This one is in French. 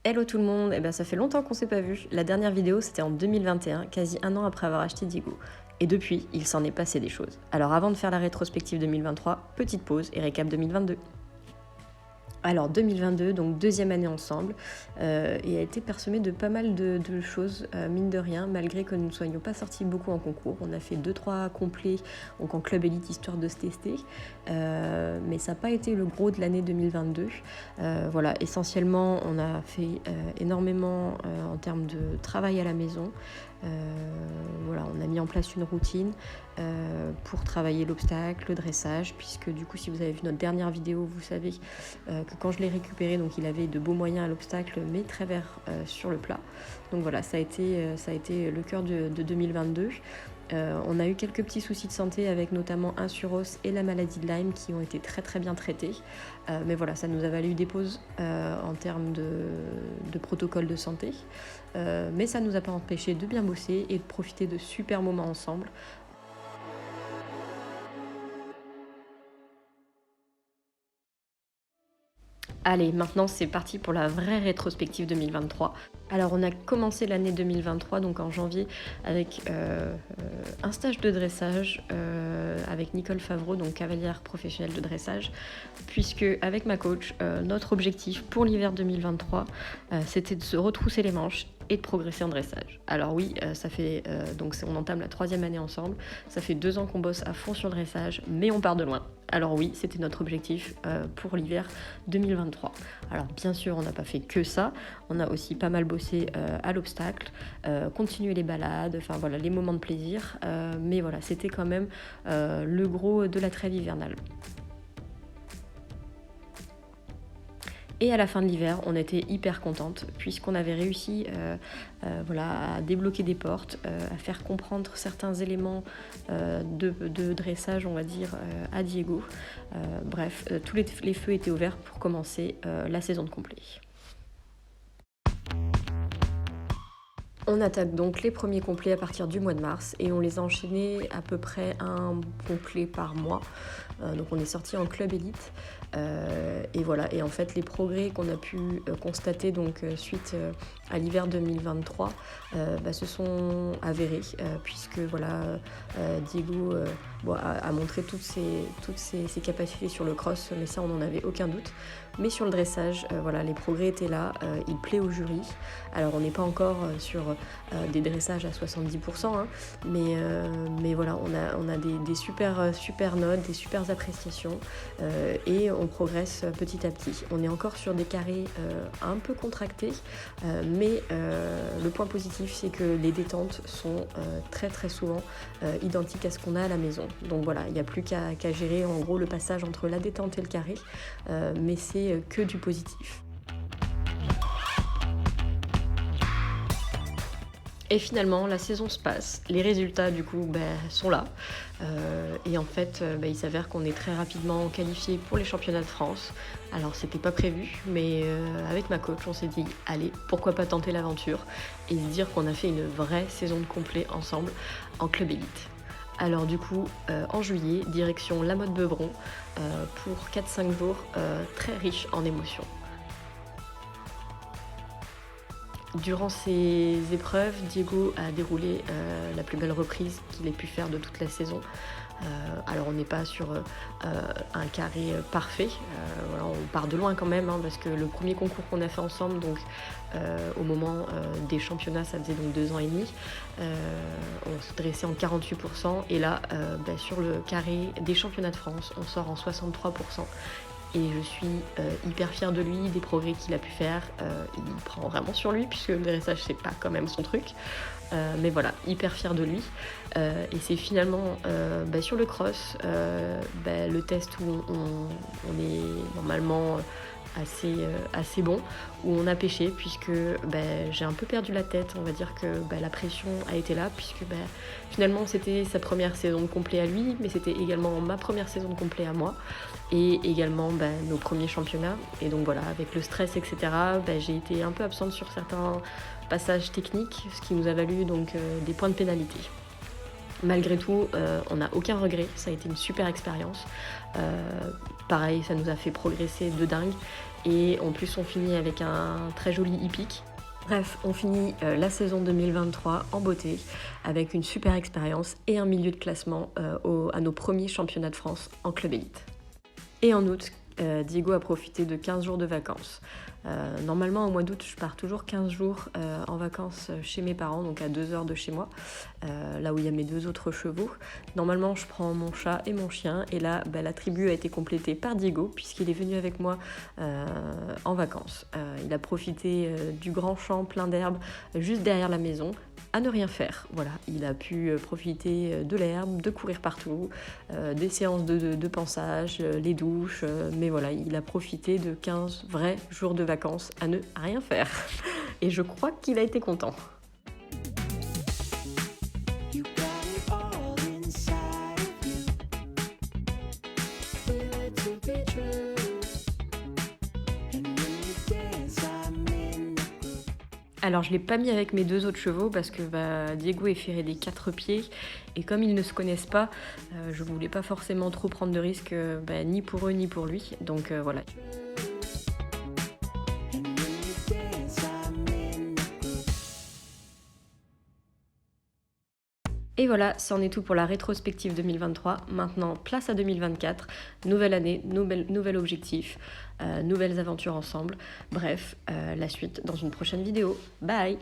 Hello tout le monde, ça fait longtemps qu'on s'est pas vu. La dernière vidéo c'était en 2021, quasi un an après avoir acheté Diego. Et depuis, il s'en est passé des choses. Alors avant de faire la rétrospective 2023, petite pause et récap 2022. Alors 2022, donc deuxième année ensemble, et a été parsemée de pas mal de choses, mine de rien, malgré que nous ne soyons pas sortis beaucoup en concours. On a fait 2-3 complets donc en club élite histoire de se tester, mais ça n'a pas été le gros de l'année 2022. Voilà, essentiellement on a fait énormément en termes de travail à la maison. Voilà, on a mis en place une routine pour travailler l'obstacle, le dressage, puisque du coup si vous avez vu notre dernière vidéo, vous savez que quand je l'ai récupéré, donc il avait de beaux moyens à l'obstacle, mais très vert sur le plat. Donc voilà, ça a été le cœur de 2022. On a eu quelques petits soucis de santé avec notamment un suros et la maladie de Lyme qui ont été très très bien traités. Mais voilà, ça nous a valu des pauses en termes de protocole de santé. Mais ça ne nous a pas empêché de bien bosser et de profiter de super moments ensemble. Allez, maintenant c'est parti pour la vraie rétrospective 2023. Alors on a commencé l'année 2023, donc en janvier, avec un stage de dressage avec Nicole Favreau, donc cavalière professionnelle de dressage, puisque avec ma coach, notre objectif pour l'hiver 2023, c'était de se retrousser les manches et de progresser en dressage. Alors oui, ça fait donc on entame la 3e année ensemble, ça fait 2 ans qu'on bosse à fond sur le dressage, mais on part de loin. Alors oui, c'était notre objectif pour l'hiver 2023. Alors bien sûr, on n'a pas fait que ça, on a aussi pas mal bossé à l'obstacle, continuer les balades, enfin voilà, les moments de plaisir, mais voilà, c'était quand même le gros de la trêve hivernale. Et à la fin de l'hiver, on était hyper contente puisqu'on avait réussi à débloquer des portes, à faire comprendre certains éléments de dressage, on va dire, à Diego. Bref, tous les feux étaient ouverts pour commencer la saison de complet. On attaque donc les premiers complets à partir du mois de mars et on les a enchaînés à peu près un complet par mois. Donc on est sorti en club élite et voilà. Et en fait les progrès qu'on a pu constater donc suite à l'hiver 2023 se sont avérés puisque voilà Diego a montré toutes ses capacités sur le cross, mais ça on n'en avait aucun doute. Mais sur le dressage, les progrès étaient là, il plaît au jury. Alors on n'est pas encore sur des dressages à 70%, hein, mais voilà, on a des super notes, des super appréciations et on progresse petit à petit. On est encore sur des carrés un peu contractés, mais le point positif c'est que les détentes sont très très souvent identiques à ce qu'on a à la maison. Donc voilà, il n'y a plus qu'à gérer en gros le passage entre la détente et le carré, mais c'est que du positif. Et finalement, la saison se passe, les résultats du coup sont là. Et en fait, il s'avère qu'on est très rapidement qualifié pour les championnats de France. Alors c'était pas prévu, mais avec ma coach, on s'est dit, allez, pourquoi pas tenter l'aventure et se dire qu'on a fait une vraie saison de complet ensemble en club élite. Alors du coup, en juillet, direction La Motte Beuvron pour 4-5 jours très riches en émotions. Durant ces épreuves, Diego a déroulé la plus belle reprise qu'il ait pu faire de toute la saison. Alors on n'est pas sur un carré parfait, on part de loin quand même, hein, parce que le premier concours qu'on a fait ensemble, donc au moment des championnats, ça faisait donc 2 ans et demi, on se dressait en 48%, et là sur le carré des championnats de France, on sort en 63%. Et je suis hyper fière de lui, des progrès qu'il a pu faire. Il prend vraiment sur lui, puisque le dressage, c'est pas quand même son truc. Mais voilà, hyper fière de lui. Et c'est finalement sur le cross, le test où on est normalement assez bon, où on a pêché, puisque j'ai un peu perdu la tête. On va dire que la pression a été là, puisque finalement c'était sa première saison de complet à lui, mais c'était également ma première saison de complet à moi, et également nos premiers championnats. Et donc voilà, avec le stress, etc., j'ai été un peu absente sur certains passages techniques, ce qui nous a valu donc des points de pénalité. Malgré tout, on n'a aucun regret, ça a été une super expérience. Pareil, ça nous a fait progresser de dingue. et en plus on finit avec un très joli hippique. Bref, on finit la saison 2023 en beauté avec une super expérience et un milieu de classement à nos premiers championnats de France en club élite. Et en août, Diego a profité de 15 jours de vacances. Normalement, au mois d'août, je pars toujours 15 jours en vacances chez mes parents, donc à 2 heures de chez moi, là où il y a mes 2 autres chevaux. Normalement, je prends mon chat et mon chien, et là, la tribu a été complétée par Diego, puisqu'il est venu avec moi en vacances. Il a profité du grand champ plein d'herbe, juste derrière la maison, à ne rien faire. Voilà, il a pu profiter de l'herbe, de courir partout, des séances de pansage, les douches, mais voilà, il a profité de 15 vrais jours de vacances à ne rien faire. Et je crois qu'il a été content. Alors je ne l'ai pas mis avec mes 2 autres chevaux parce que Diego est ferré des 4 pieds et comme ils ne se connaissent pas, je ne voulais pas forcément trop prendre de risques ni pour eux ni pour lui. Donc voilà. Et voilà, c'en est tout pour la rétrospective 2023. Maintenant, place à 2024. Nouvelle année, nouvel objectif, nouvelles aventures ensemble. Bref, la suite dans une prochaine vidéo. Bye!